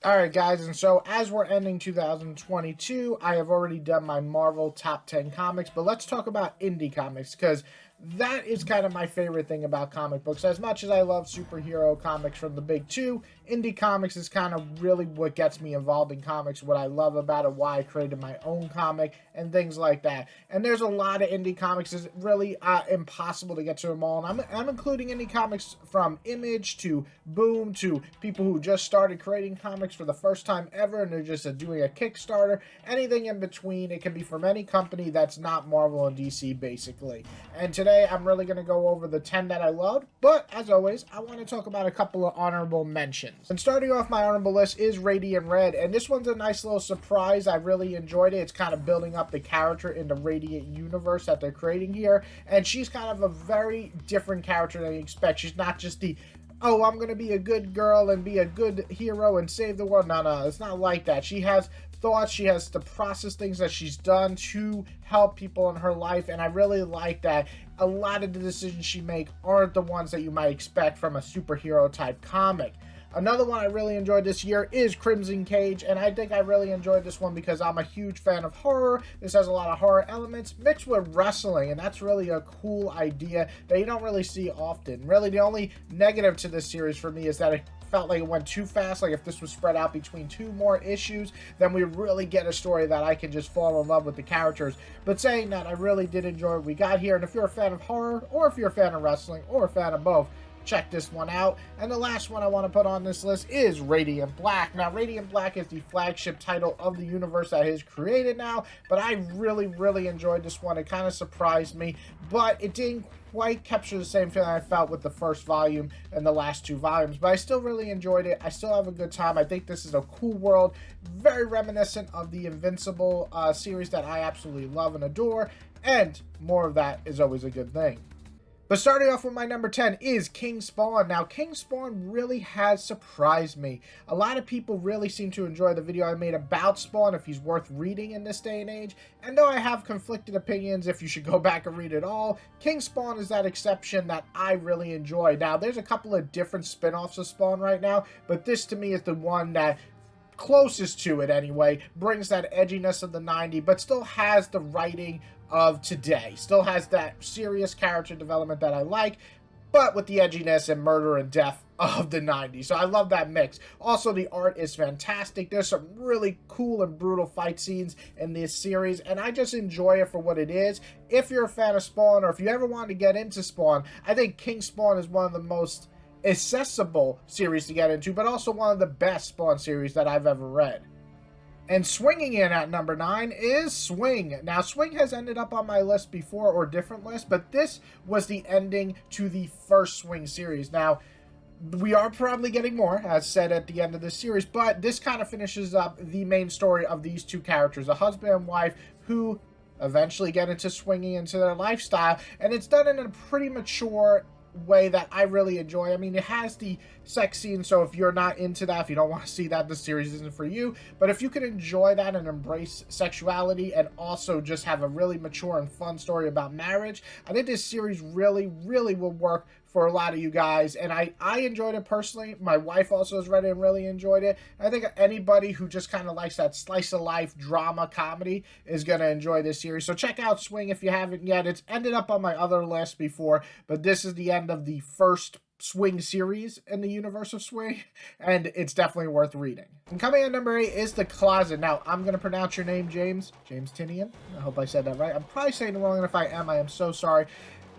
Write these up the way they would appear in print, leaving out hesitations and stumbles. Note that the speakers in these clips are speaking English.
Alright guys, and so as we're ending 2022, I have already done my Marvel top 10 comics, but let's talk about indie comics, because that is kind of my favorite thing about comic books. As much as I love superhero comics from the big two, indie comics is kind of really what gets me involved in comics, what I love about it, why I created my own comic, and things like that. And there's a lot of indie comics. It's really impossible to get to them all, and I'm including indie comics from Image to Boom to people who just started creating comics for the first time ever, and they're just doing a Kickstarter, anything in between. It can be from any company that's not Marvel and DC, basically. And today I'm really going to go over the 10 that I loved, but as always, I want to talk about a couple of honorable mentions. And starting off my honorable list is Radiant Red, and this one's a nice little surprise. I really enjoyed it. It's kind of building up the character in the Radiant universe that they're creating here, and she's kind of a very different character than you expect. She's not just the, oh, I'm going to be a good girl and be a good hero and save the world. No, it's not like that. She has thoughts. She has to process things that she's done to help people in her life, and I really like that. A lot of the decisions she makes aren't the ones that you might expect from a superhero type comic. Another one I really enjoyed this year is Crimson Cage, and I think I really enjoyed this one because I'm a huge fan of horror. This has a lot of horror elements mixed with wrestling, and that's really a cool idea that you don't really see often. Really, the only negative to this series for me is that it felt like it went too fast. Like if this was spread out between two more issues, then we really get a story that I can just fall in love with the characters. But saying that, I really did enjoy what we got here, and if you're a fan of horror, or if you're a fan of wrestling, or a fan of both, check this one out. And the last one I want to put on this list is Radiant Black. Now, Radiant Black is the flagship title of the universe that is created now, but I really enjoyed this one. It kind of surprised me, but it didn't quite capture the same feeling I felt with the first volume and the last two volumes, but I still really enjoyed it. I still have a good time. I think this is a cool world, very reminiscent of the Invincible series that I absolutely love and adore, and more of that is always a good thing. But starting off with my number 10 is King Spawn. Now, King Spawn really has surprised me. A lot of people really seem to enjoy the video I made about Spawn, if he's worth reading in this day and age. And though I have conflicted opinions if you should go back and read it all, King Spawn is that exception that I really enjoy. Now, there's a couple of different spin-offs of Spawn right now, but this to me is the one that closest to it anyway, brings that edginess of the 90s, but still has the writing of today. Still has that serious character development that I like, but with the edginess and murder and death of the 90s. So I love that mix. Also, the art is fantastic. There's some really cool and brutal fight scenes in this series, and I just enjoy it for what it is. If you're a fan of Spawn, or if you ever want to get into Spawn, I think King Spawn is one of the most accessible series to get into, but also one of the best Spawn series that I've ever read. And swinging in at number 9 is Swing. Now, Swing has ended up on my list before, or different lists, but this was the ending to the first Swing series. Now, we are probably getting more, as said at the end of this series, but this kind of finishes up the main story of these two characters, a husband and wife who eventually get into swinging into their lifestyle, and it's done in a pretty mature way that I really enjoy. I mean, it has the sex scene, so if you're not into that, if you don't want to see that, the series isn't for you. But if you can enjoy that and embrace sexuality and also just have a really mature and fun story about marriage, I think this series really will work for a lot of you guys, and I enjoyed it personally. My wife also has read it and really enjoyed it. I think anybody who just kind of likes that slice of life drama comedy is going to enjoy this series. So check out Swing if you haven't yet. It's ended up on my other list before, but this is the end of the first Swing series in the universe of Swing, and it's definitely worth reading. And coming at number 8 is The Closet. Now, I'm going to pronounce your name James Tinian. I hope I said that right. I'm probably saying it wrong, and if I am, I am so sorry.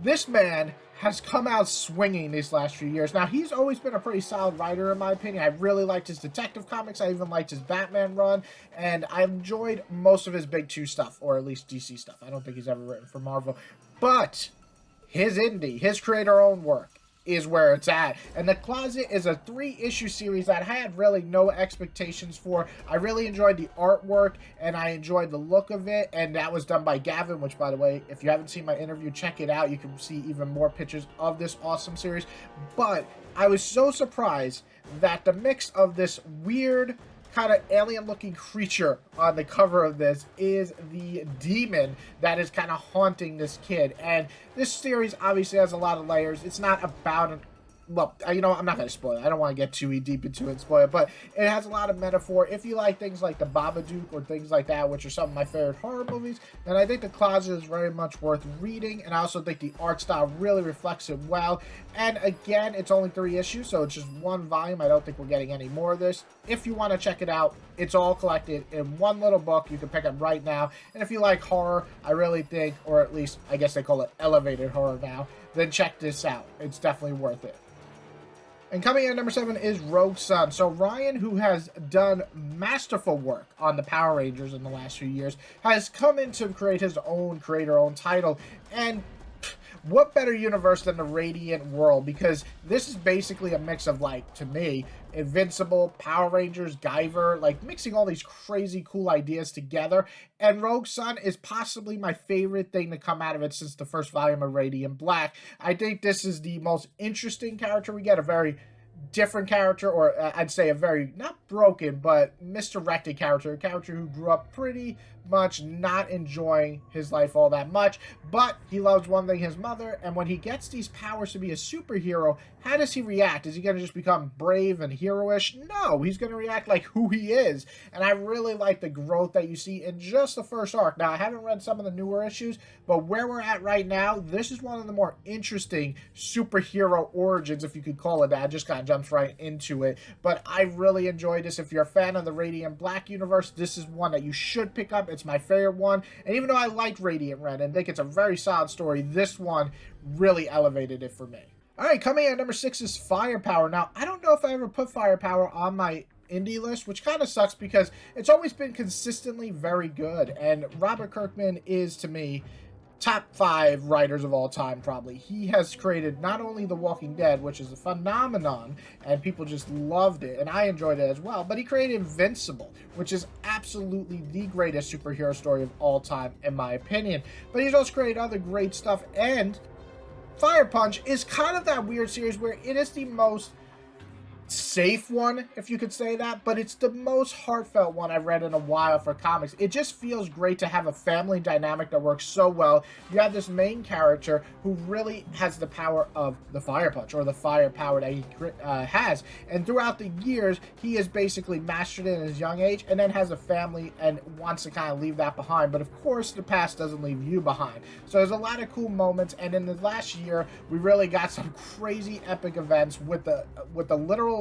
This man has come out swinging these last few years. Now, he's always been a pretty solid writer, in my opinion. I really liked his detective comics. I even liked his Batman run, and I enjoyed most of his Big Two stuff, or at least DC stuff. I don't think he's ever written for Marvel. But his indie, his creator-owned work, is where it's at. And The Closet is a 3-issue series that I had really no expectations for. I really enjoyed the artwork, and I enjoyed the look of it, and that was done by Gavin, which, by the way, if you haven't seen my interview, check it out. You can see even more pictures of this awesome series. But I was so surprised that the mix of this weird kind of alien-looking creature on the cover of this is the demon that is kind of haunting this kid. And this series obviously has a lot of layers. It's not about well, you know, I'm not going to spoil it. I don't want to get too deep into it and spoil it, but it has a lot of metaphor. If you like things like the Babadook or things like that, which are some of my favorite horror movies, then I think The Closet is very much worth reading. And I also think the art style really reflects it well. And again, it's only 3 issues, so it's just 1 volume. I don't think we're getting any more of this. If you want to check it out, it's all collected in 1 little book. You can pick up right now. And if you like horror, I really think, or at least I guess they call it elevated horror now, then check this out. It's definitely worth it. And coming in at number 7 is Rogue Sun. So Ryan, who has done masterful work on the Power Rangers in the last few years, has come in to create his own creator-owned title. And what better universe than the Radiant world? Because this is basically a mix of, like, to me, Invincible, Power Rangers, Guyver, like mixing all these crazy cool ideas together. And Rogue Sun is possibly my favorite thing to come out of it since the first volume of Radiant Black. I think this is the most interesting character we get, a very different character, or I'd say a very, not broken, but misdirected character, a character who grew up pretty much not enjoying his life all that much, but he loves one thing, his mother, and when he gets these powers to be a superhero, how does he react? Is he going to just become brave and heroish? No, he's going to react like who he is, and I really like the growth that you see in just the first arc. Now, I haven't read some of the newer issues, but where we're at right now, this is one of the more interesting superhero origins, if you could call it that. I just kind of jumps right into it, but I really enjoyed this. If you're a fan of the Radiant Black universe, this is one that you should pick up. It's my favorite one, and even though I liked Radiant Red and think it's a very solid story, this one really elevated it for me. All right, coming in at number 6 is Firepower. Now, I don't know if I ever put Firepower on my indie list, which kind of sucks because it's always been consistently very good, and Robert Kirkman is, to me, top 5 writers of all time, probably. He has created not only The Walking Dead, which is a phenomenon, and people just loved it, and I enjoyed it as well, but he created Invincible, which is absolutely the greatest superhero story of all time, in my opinion. But he's also created other great stuff, and Fire Punch is kind of that weird series where it is the most safe one, if you could say that, but it's the most heartfelt one I've read in a while for comics. It just feels great to have a family dynamic that works so well. You have this main character who really has the power of the Fire Punch, or the fire power that he has, and throughout the years he has basically mastered it in his young age, and then has a family and wants to kind of leave that behind, but of course the past doesn't leave you behind. So there's a lot of cool moments, and in the last year we really got some crazy epic events with the literal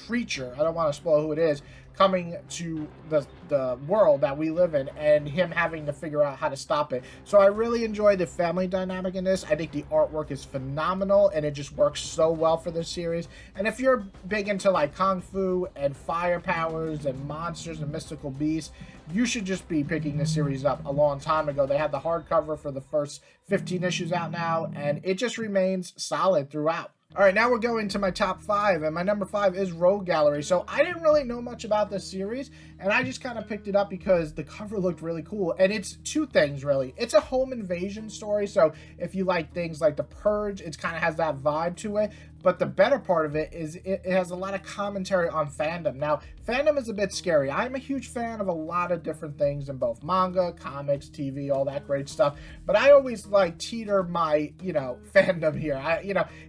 creature, I don't want to spoil who it is, coming to the world that we live in, and him having to figure out how to stop it. So I really enjoy the family dynamic in this. I think the artwork is phenomenal, and it just works so well for this series. And if you're big into like kung fu and fire powers and monsters and mystical beasts, you should just be picking this series up a long time ago. They had the hardcover for the first 15 issues out now, and it just remains solid throughout. All right, now we're going to my top 5, and my number 5 is Rogue Gallery. So I didn't really know much about this series, and I just kind of picked it up because the cover looked really cool. And it's 2 things, really. It's a home invasion story, so if you like things like The Purge, it kind of has that vibe to it. But the better part of it is it has a lot of commentary on fandom. Now, fandom is a bit scary. I'm a huge fan of a lot of different things in both manga, comics, TV, all that great stuff. But I always like teeter my, fandom here.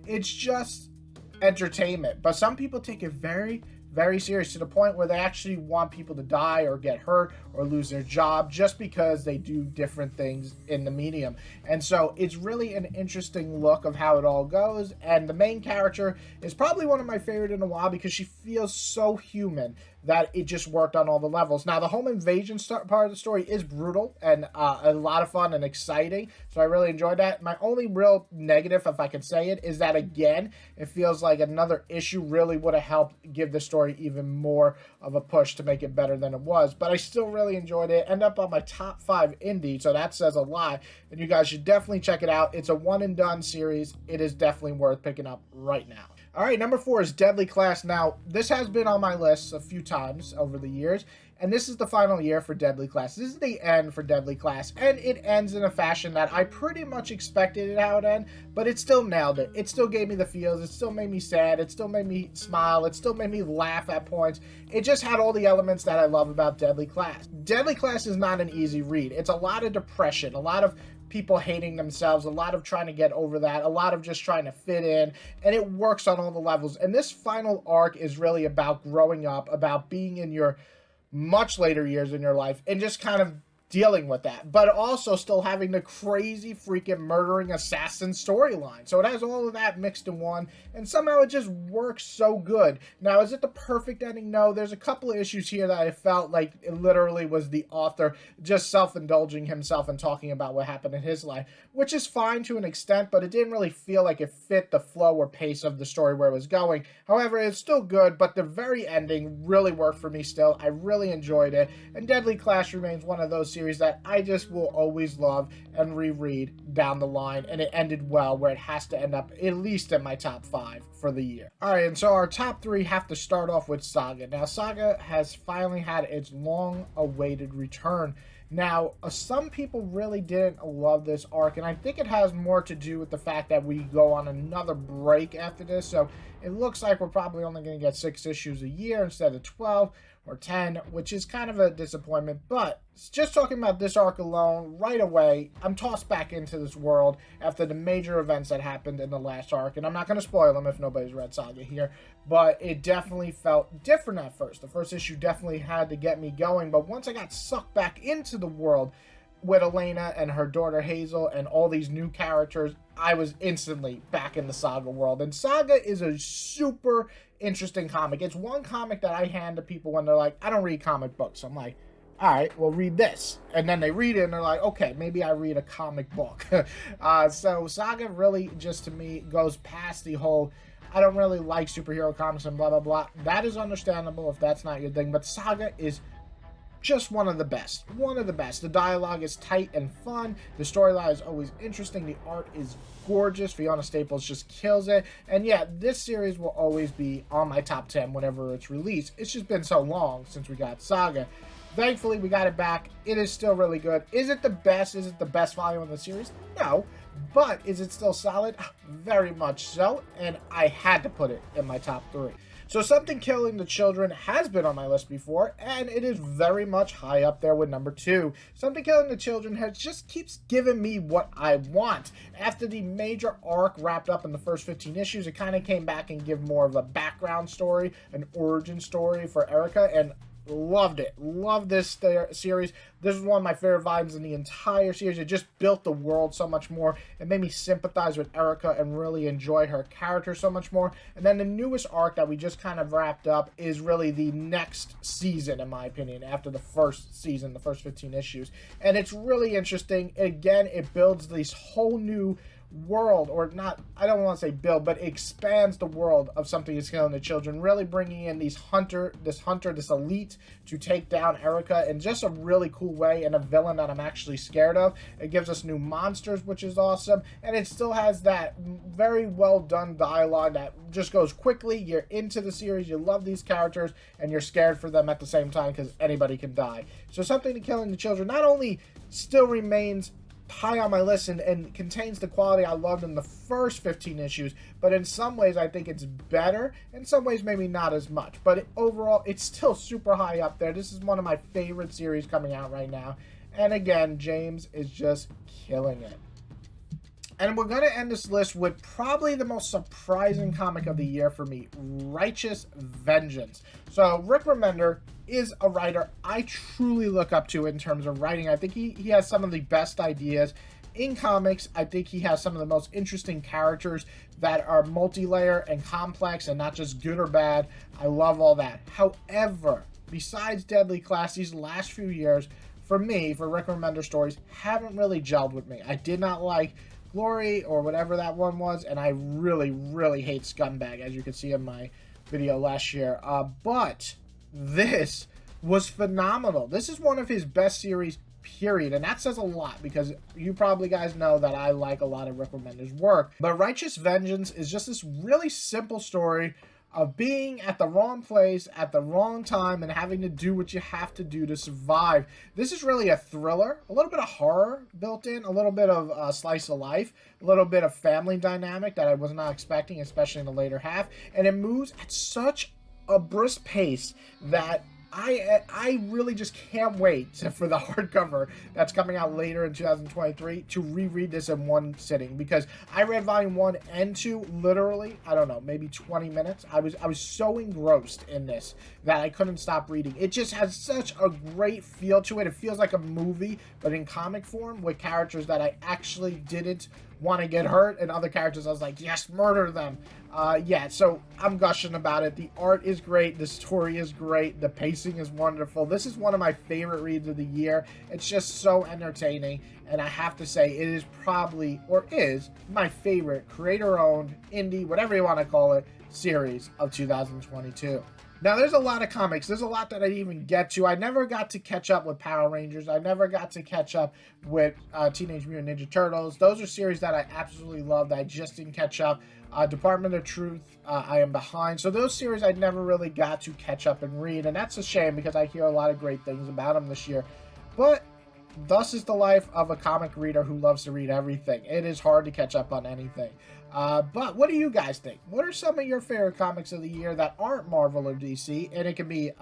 It's just entertainment. But some people take it very, very serious, to the point where they actually want people to die or get hurt or lose their job just because they do different things in the medium. And so it's really an interesting look of how it all goes. And the main character is probably one of my favorite in a while because she feels so human that it just worked on all the levels. Now, the home invasion part of the story is brutal and a lot of fun and exciting, so I really enjoyed that. My only real negative, if I could say it, is that, again, it feels like another issue really would have helped give the story even more of a push to make it better than it was, but I still really enjoyed it. End up on my top 5 indie, so that says a lot, and you guys should definitely check it out. It's a one-and-done series. It is definitely worth picking up right now. All right, number 4 is Deadly Class. Now, this has been on my list a few times over the years, and this is the final year for Deadly Class. This is the end for Deadly Class, and it ends in a fashion that I pretty much expected it how it end, but it still nailed it. It still gave me the feels. It still made me sad. It still made me smile. It still made me laugh at points. It just had all the elements that I love about Deadly Class. Deadly Class is not an easy read. It's a lot of depression, a lot of people hating themselves, a lot of trying to get over that, a lot of just trying to fit in, and it works on all the levels. And this final arc is really about growing up, about being in your much later years in your life, and just kind of dealing with that, but also still having the crazy freaking murdering assassin storyline. So it has all of that mixed in one, and somehow it just works so good. Now, is it the perfect ending? No, there's a couple of issues here that I felt like it literally was the author just self-indulging himself and talking about what happened in his life, which is fine to an extent, but it didn't really feel like it fit the flow or pace of the story where it was going. However, it's still good, but the very ending really worked for me still. I really enjoyed it, and Deadly Class remains one of those series that I just will always love and reread down the line, and it ended well where it has to end up at least in my top 5 for the year. Alright, and so our top 3 have to start off with Saga. Now, Saga has finally had its long-awaited return. Now, some people really didn't love this arc, and I think it has more to do with the fact that we go on another break after this, so it looks like we're probably only going to get 6 issues a year instead of 12 or 10, which is kind of a disappointment. But just talking about this arc alone, right away, I'm tossed back into this world after the major events that happened in the last arc, and I'm not going to spoil them if nobody's read Saga here, but it definitely felt different at first. The first issue definitely had to get me going, but once I got sucked back into the world with Elena and her daughter Hazel and all these new characters, I was instantly back in the Saga world. And Saga is a super interesting comic. It's one comic that I hand to people when they're like, I don't read comic books. I'm like, all right, well, read this. And then they read it and they're like, okay, maybe I read a comic book. So Saga really just, to me, goes past the whole, I don't really like superhero comics and blah, blah, blah. That is understandable if that's not your thing. But Saga is just one of the best. One of the best. The dialogue is tight and fun. The storyline is always interesting. The art is gorgeous. Fiona Staples just kills it. And yeah, this series will always be on my top 10 whenever it's released. It's just been so long since we got Saga. Thankfully, we got it back. It is still really good. Is it the best? Is it the best volume in the series? No. But is it still solid? Very much so. And I had to put it in my top 3. So Something Killing the Children has been on my list before, and it is very much high up there with number 2. Something Killing the Children just keeps giving me what I want. After the major arc wrapped up in the first 15 issues, it kind of came back and give more of a background story, an origin story for Erica, and loved it. Loved this series. This is one of my favorite vibes in the entire series. It just built the world so much more. It made me sympathize with Erica and really enjoy her character so much more. And then the newest arc that we just kind of wrapped up is really the next season, in my opinion, after the first season, the first 15 issues. And it's really interesting. Again, it builds this whole new world, or not, I don't want to say build, but expands the world of Something is Killing the Children, really bringing in this elite to take down Erica in just a really cool way, and a villain that I'm actually scared of. It gives us new monsters, which is awesome, and it still has that very well done dialogue that just goes quickly. You're into the series, you love these characters, and you're scared for them at the same time because anybody can die. So Something to Killing the Children not only still remains high on my list and contains the quality I loved in the first 15 issues, but in some ways I think it's better, in some ways maybe not as much, but overall it's still super high up there. This is one of my favorite series coming out right now, and again, James is just killing it. And we're going to end this list with probably the most surprising comic of the year for me, Righteous Vengeance. So Rick Remender is a writer I truly look up to in terms of writing. I think he has some of the best ideas in comics. I think he has some of the most interesting characters that are multi-layer and complex and not just good or bad. I love all that. However, besides Deadly Class, these last few years, for me, for Rick Remender stories, haven't really gelled with me. I did not like Glory or whatever that one was, and I really, really hate Scumbag, as you can see in my video last year. But this was phenomenal. This is one of his best series, period, and that says a lot because you probably guys know that I like a lot of Rick Remender's work. But Righteous Vengeance is just this really simple story of being at the wrong place at the wrong time and having to do what you have to do to survive. This is really a thriller, a little bit of horror built in, a little bit of slice of life, a little bit of family dynamic that I was not expecting, especially in the later half, and it moves at such a brisk pace that I really just can't wait for the hardcover that's coming out later in 2023 to reread this in one sitting, because I read volume 1 and 2 literally, I don't know, maybe 20 minutes. I was so engrossed in this that I couldn't stop reading. It just has such a great feel to it. It feels like a movie, but in comic form, with characters that I actually didn't want to get hurt, and other characters I was like, yes, murder them. Yeah, so I'm gushing about it. The art is great, the story is great, the pacing is wonderful. This is one of my favorite reads of the year. It's just so entertaining, and I have to say it is probably, or is, my favorite creator-owned, indie, whatever you want to call it, series of 2022. Now, there's a lot of comics. There's a lot that I didn't even get to. I never got to catch up with Power Rangers. I never got to catch up with Teenage Mutant Ninja Turtles. Those are series that I absolutely loved. I just didn't catch up. Department of Truth, I am behind. So those series I never really got to catch up and read. And that's a shame, because I hear a lot of great things about them this year. But thus is the life of a comic reader who loves to read everything. It is hard to catch up on anything. But what do you guys think? What are some of your favorite comics of the year that aren't Marvel or DC? And it can be,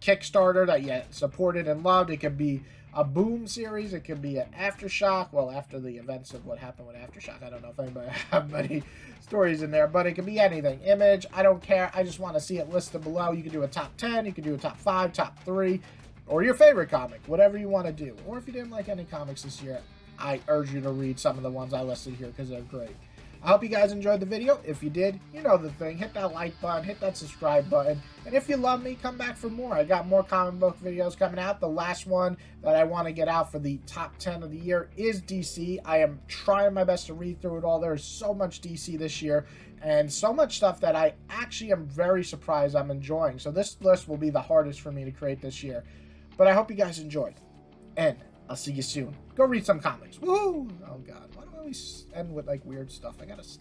Kickstarter that you supported and loved. It could be a Boom series. It could be an Aftershock. Well, after the events of what happened with Aftershock, I don't know if anybody have many stories in there, but it could be anything. Image, I don't care. I just want to see it listed below. You can do a top 10. You can do a top 5, top 3, or your favorite comic, whatever you want to do. Or if you didn't like any comics this year, I urge you to read some of the ones I listed here, because they're great. I hope you guys enjoyed the video. If you did, you know the thing. Hit that like button, hit that subscribe button. And if you love me, come back for more. I got more comic book videos coming out. The last one that I want to get out for the top 10 of the year is DC. I am trying my best to read through it all. There's so much DC this year, and so much stuff that I actually am very surprised I'm enjoying. So this list will be the hardest for me to create this year. But I hope you guys enjoyed. And I'll see you soon. Go read some comics. Woo! Oh, God. Why do I always end with, like, weird stuff? I gotta stop.